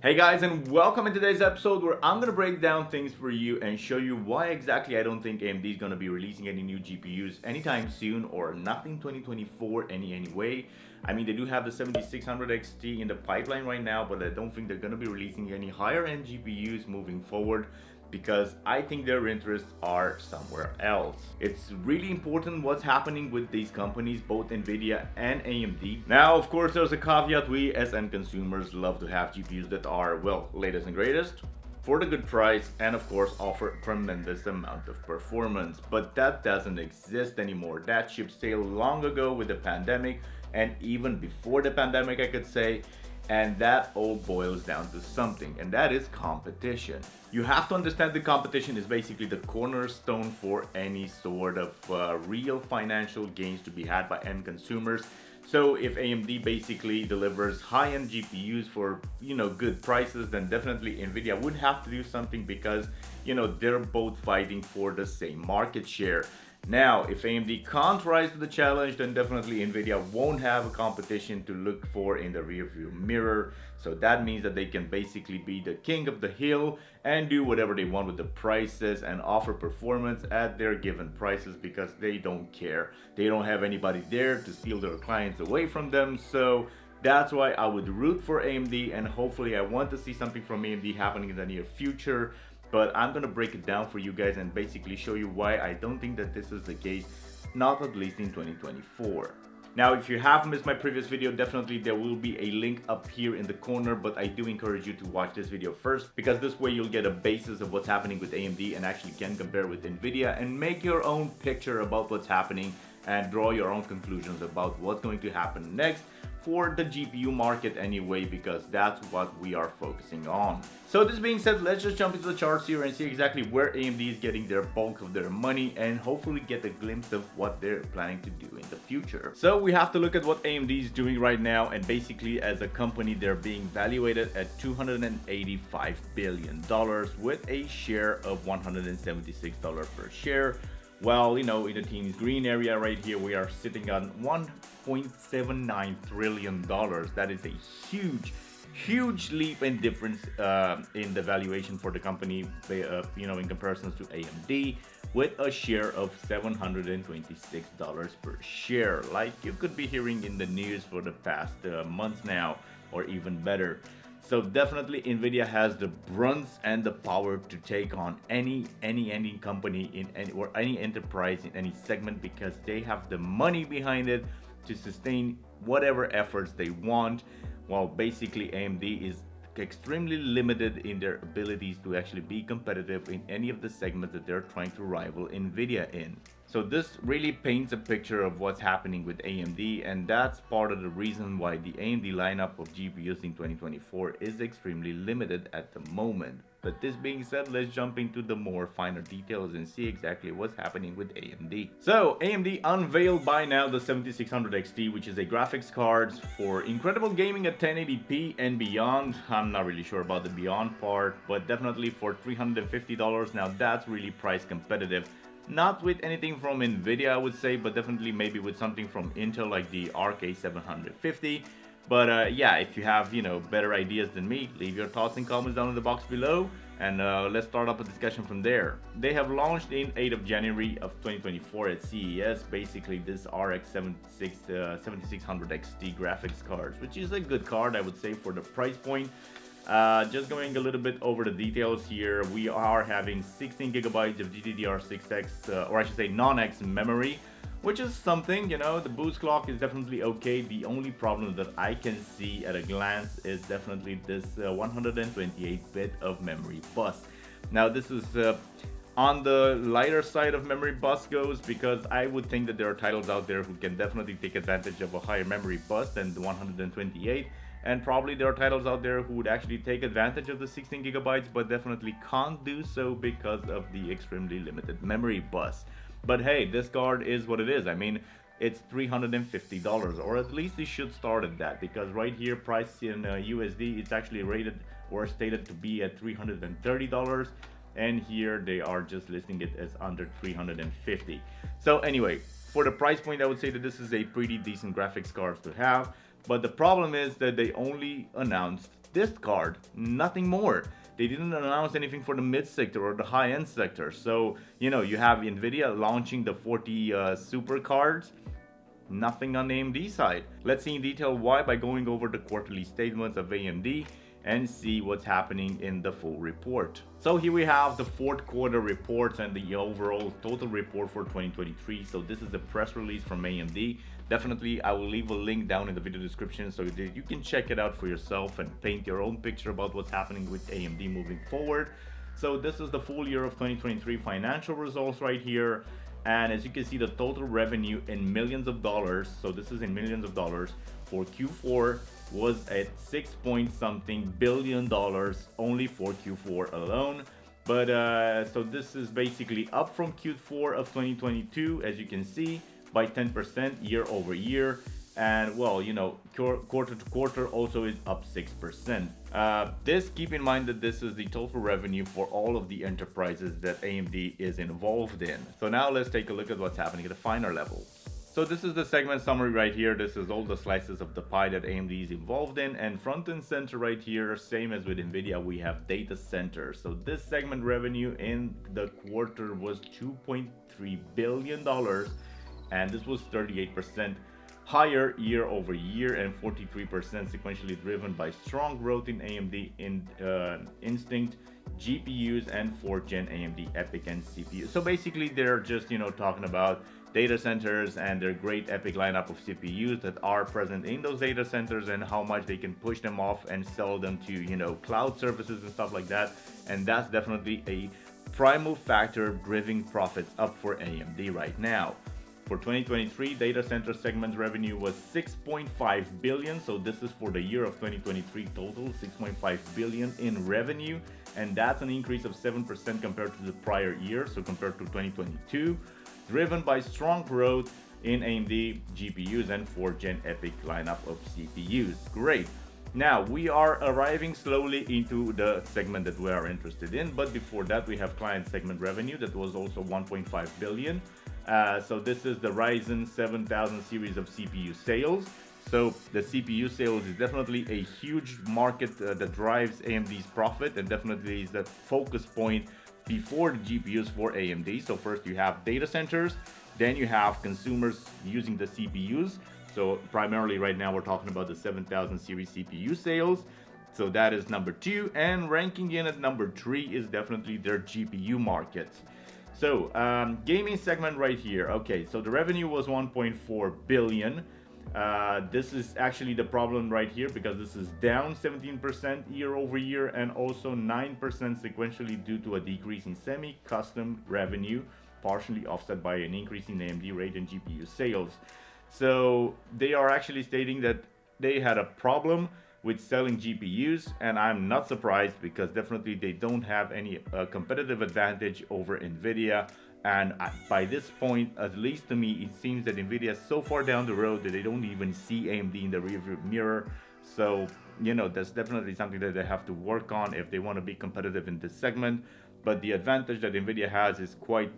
Hey guys, and welcome in today's episode where I'm gonna break down things for you and show you why exactly I don't think AMD is gonna be releasing any new GPUs anytime soon, or not in 2024 anyway. I mean, they do have the 7600 XT in the pipeline right now, but I don't think they're gonna be releasing any higher end GPUs moving forward, because I think their interests are somewhere else. It's really important what's happening with these companies, both NVIDIA and AMD. Now, of course, there's a caveat. We as end consumers love to have GPUs that are, well, latest and greatest for the good price, and of course offer tremendous amount of performance. But that doesn't exist anymore. That ship sailed long ago with the pandemic, and even before the pandemic, I could say. And that all boils down to something, and that is competition. You have to understand the competition is basically the cornerstone for any sort of real financial gains to be had by end consumers. So if AMD basically delivers high-end GPUs for, good prices, then definitely NVIDIA would have to do something, because, they're both fighting for the same market share. Now, if AMD can't rise to the challenge, then definitely NVIDIA won't have a competition to look for in the rearview mirror. So that means that they can basically be the king of the hill and do whatever they want with the prices and offer performance at their given prices, because they don't care. They don't have anybody there to steal their clients away from them. So that's why I would root for AMD, and hopefully I want to see something from AMD happening in the near future. But I'm gonna break it down for you guys and basically show you why I don't think that this is the case, not at least in 2024. Now, if you have missed my previous video, definitely there will be a link up here in the corner, but I do encourage you to watch this video first, because this way you'll get a basis of what's happening with AMD and actually can compare with NVIDIA and make your own picture about what's happening and draw your own conclusions about what's going to happen next for the GPU market anyway, because that's what we are focusing on. So this being said, let's just jump into the charts here and see exactly where AMD is getting their bulk of their money, and hopefully get a glimpse of what they're planning to do in the future. So we have to look at what AMD is doing right now, and basically as a company they're being valuated at $285 billion with a share of $176 per share. Well, in the team's green area right here, we are sitting on $1.79 trillion. That is a huge leap in difference in the valuation for the company, in comparison to AMD, with a share of $726 per share, like you could be hearing in the news for the past months now, or even better. So definitely NVIDIA has the brunt and the power to take on any company in any enterprise in any segment, because they have the money behind it to sustain whatever efforts they want, while basically AMD is extremely limited in their abilities to actually be competitive in any of the segments that they're trying to rival NVIDIA in. So this really paints a picture of what's happening with AMD, and that's part of the reason why the AMD lineup of GPUs in 2024 is extremely limited at the moment. But this being said, let's jump into the more finer details and see exactly what's happening with AMD. So AMD unveiled by now the 7600 XT, which is a graphics card for incredible gaming at 1080p and beyond. I'm not really sure about the beyond part, but definitely for $350. Now that's really price competitive. Not with anything from NVIDIA, I would say, but definitely maybe with something from Intel like the RK750. But yeah, if you have, better ideas than me, leave your thoughts and comments down in the box below, and let's start up a discussion from there. They have launched in 8th of January of 2024 at CES, basically this RX 7600 XT graphics card, which is a good card, I would say, for the price point. Just going a little bit over the details here, we are having 16 gigabytes of GDDR6X, or I should say non-X memory, which is something, the boost clock is definitely okay. The only problem that I can see at a glance is definitely this 128-bit of memory bus. Now this is on the lighter side of memory bus goes, because I would think that there are titles out there who can definitely take advantage of a higher memory bus than the 128. And probably there are titles out there who would actually take advantage of the 16 gigabytes, but definitely can't do so because of the extremely limited memory bus. But hey, this card is what it is. I mean, it's $350, or at least it should start at that, because right here, price in USD, it's actually rated or stated to be at $330, and here they are just listing it as under $350. So anyway, for the price point, I would say that this is a pretty decent graphics card to have. But the problem is that they only announced this card, nothing more. They didn't announce anything for the mid sector or the high-end sector. So, you know, you have NVIDIA launching the 40 super cards, nothing on the AMD side. Let's see in detail why by going over the quarterly statements of AMD and see what's happening in the full report. So here we have the fourth quarter reports and the overall total report for 2023. So this is the press release from AMD. Definitely, I will leave a link down in the video description so that you can check it out for yourself and paint your own picture about what's happening with AMD moving forward. So this is the full year of 2023 financial results right here. And as you can see, the total revenue in millions of dollars, so this is in millions of dollars, for Q4 was at $6.something billion only for Q4 alone. But so this is basically up from Q4 of 2022, as you can see, by 10% year over year. And well, you know, quarter to quarter also is up 6%. This, keep in mind that this is the total revenue for all of the enterprises that AMD is involved in. So now let's take a look at what's happening at a finer level. So this is the segment summary right here. This is all the slices of the pie that AMD is involved in, and front and center right here, same as with NVIDIA, we have data centers. So this segment revenue in the quarter was $2.3 billion, and this was 38% higher year over year and 43% sequentially, driven by strong growth in AMD Instinct GPUs and 4th gen AMD EPYC and CPUs. So basically they're just, you know, talking about data centers and their great EPYC lineup of CPUs that are present in those data centers and how much they can push them off and sell them to, you know, cloud services and stuff like that. And that's definitely a primal factor driving profits up for AMD right now. For 2023, data center segment revenue was $6.5 billion. So this is for the year of 2023 total, $6.5 billion in revenue. And that's an increase of 7% compared to the prior year, so compared to 2022, driven by strong growth in AMD GPUs and 4th gen EPYC lineup of CPUs. Great. Now we are arriving slowly into the segment that we are interested in, but before that we have client segment revenue that was also $1.5 billion. So this is the Ryzen 7000 series of CPU sales. So the CPU sales is definitely a huge market that drives AMD's profit, and definitely is the focus point before the GPUs for AMD. So first you have data centers, then you have consumers using the CPUs. So primarily right now we're talking about the 7000 series CPU sales. So that is number 2, and ranking in at number 3 is definitely their GPU market. So gaming segment right here. Okay, so the revenue was 1.4 billion. This is actually the problem right here, because this is down 17% year over year and also 9% sequentially due to a decrease in semi-custom revenue, partially offset by an increase in AMD Radeon GPU sales. So they are actually stating that they had a problem with selling GPUs, and I'm not surprised, because definitely they don't have any competitive advantage over NVIDIA. And by this point, at least to me, it seems that NVIDIA is so far down the road that they don't even see AMD in the rearview mirror. So, you know, that's definitely something that they have to work on if they want to be competitive in this segment. But the advantage that NVIDIA has is quite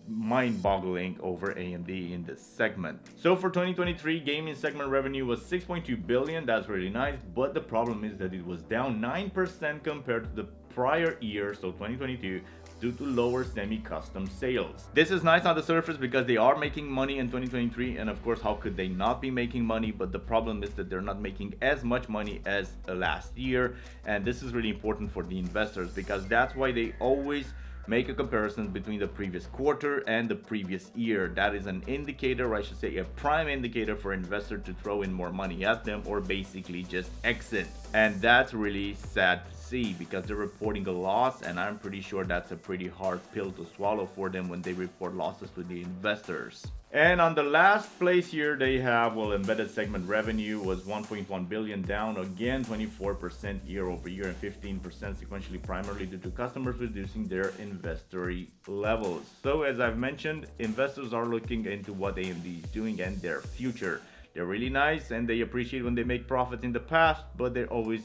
mind-boggling over AMD in this segment. So for 2023, gaming segment revenue was 6.2 billion. That's really nice, but the problem is that it was down 9% compared to the prior year, so 2022, due to lower semi-custom sales. This is nice on the surface because they are making money in 2023, and of course, how could they not be making money? But the problem is that they're not making as much money as last year, and this is really important for the investors, because that's why they always make a comparison between the previous quarter and the previous year. That is an indicator, or I should say a prime indicator, for investors to throw in more money at them or basically just exit. And that's really sad to see, because they're reporting a loss, and I'm pretty sure that's a pretty hard pill to swallow for them when they report losses to the investors. And on the last place here, they have, well, embedded segment revenue was 1.1 billion, down again 24% year over year and 15% sequentially, primarily due to customers reducing their inventory levels. So as I've mentioned, investors are looking into what AMD is doing and their future. They're really nice and they appreciate when they make profits in the past, but they're always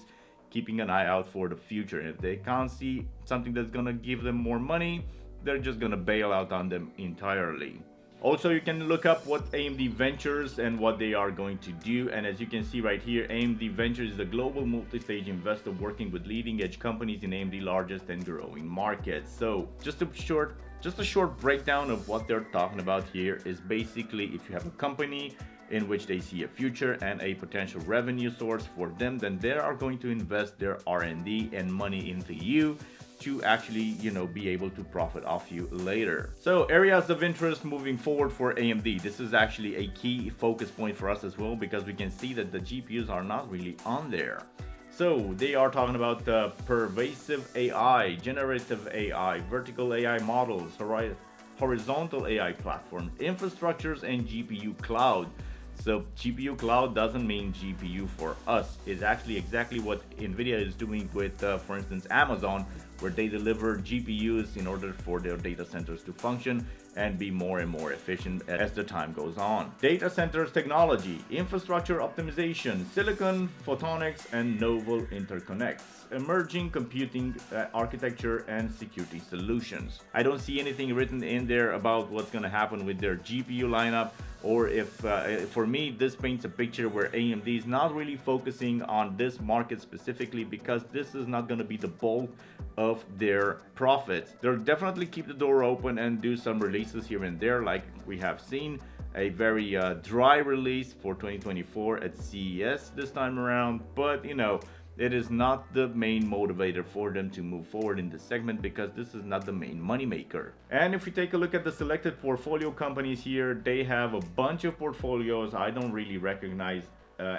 keeping an eye out for the future. And if they can't see something that's gonna give them more money, they're just gonna bail out on them entirely. Also, you can look up what AMD Ventures and what they are going to do. And as you can see right here, AMD Ventures is a global multi-stage investor working with leading edge companies in AMD's largest and growing markets. So just a short breakdown of what they're talking about here is basically if you have a company in which they see a future and a potential revenue source for them, then they are going to invest their R&D and money into you to actually, be able to profit off you later. So areas of interest moving forward for AMD. This is actually a key focus point for us as well, because we can see that the GPUs are not really on there. So they are talking about pervasive AI, generative AI, vertical AI models, horizontal AI platforms, infrastructures, and GPU cloud. So GPU cloud doesn't mean GPU for us. It's actually exactly what NVIDIA is doing with, for instance, Amazon, where they deliver GPUs in order for their data centers to function and be more and more efficient as the time goes on. Data centers technology, infrastructure optimization, silicon, photonics, and novel interconnects, emerging computing architecture, and security solutions. I don't see anything written in there about what's going to happen with their GPU lineup, or if for me this paints a picture where AMD is not really focusing on this market specifically, because this is not going to be the bulk of their profits. They'll definitely keep the door open and do some releases here and there, like we have seen a very dry release for 2024 at CES this time around, but it is not the main motivator for them to move forward in this segment, because this is not the main moneymaker. And if we take a look at the selected portfolio companies here, they have a bunch of portfolios. I don't really recognize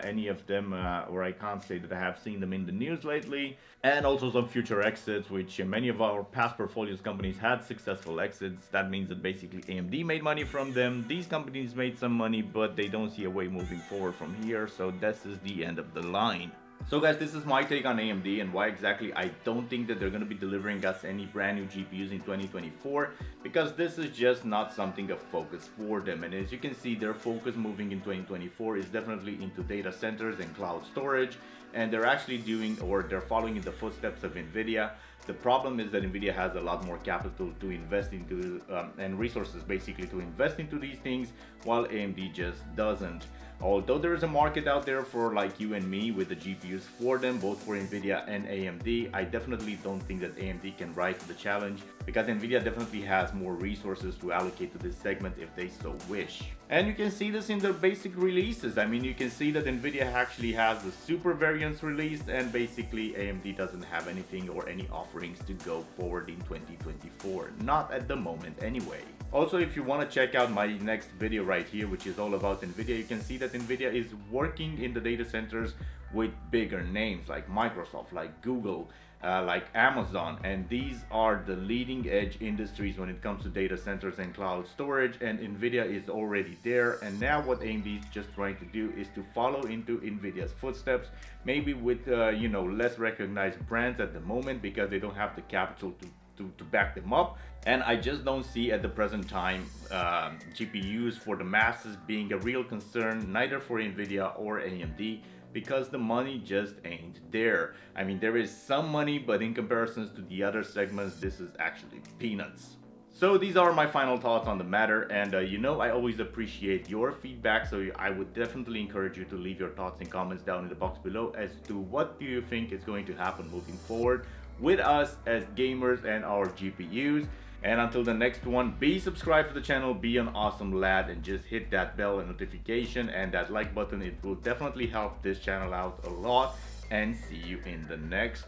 any of them, or I can't say that I have seen them in the news lately. And also some future exits, which many of our past portfolios companies had successful exits. That means that basically AMD made money from them. These companies made some money, but they don't see a way moving forward from here. So this is the end of the line. So guys, this is my take on AMD and why exactly I don't think that they're going to be delivering us any brand new GPUs in 2024, because this is just not something of focus for them. And as you can see, their focus moving in 2024 is definitely into data centers and cloud storage, and they're actually they're following in the footsteps of NVIDIA. The problem is that NVIDIA has a lot more capital to invest into and resources basically to invest into these things, while AMD just doesn't. Although there is a market out there for like you and me with the GPUs for them, both for NVIDIA and AMD, I definitely don't think that AMD can rise to the challenge, because NVIDIA definitely has more resources to allocate to this segment if they so wish. And you can see this in their basic releases. I mean, you can see that NVIDIA actually has the super variants released, and basically AMD doesn't have anything or any offerings to go forward in 2024. Not at the moment anyway. Also, if you want to check out my next video right here, which is all about NVIDIA, you can see that NVIDIA is working in the data centers with bigger names like Microsoft, like Google, like Amazon, and these are the leading edge industries when it comes to data centers and cloud storage, and NVIDIA is already there. And now what AMD is just trying to do is to follow into NVIDIA's footsteps, maybe with less recognized brands at the moment, because they don't have the capital to back them up. And I just don't see at the present time GPUs for the masses being a real concern, neither for NVIDIA or AMD, because the money just ain't there. I mean, there is some money, but in comparisons to the other segments, this is actually peanuts. So these are my final thoughts on the matter, and I always appreciate your feedback, so I would definitely encourage you to leave your thoughts and comments down in the box below as to what do you think is going to happen moving forward with us as gamers and our GPUs. And until the next one, be subscribed to the channel, be an awesome lad, and just hit that bell and notification and that like button. It will definitely help this channel out a lot, and see you in the next one.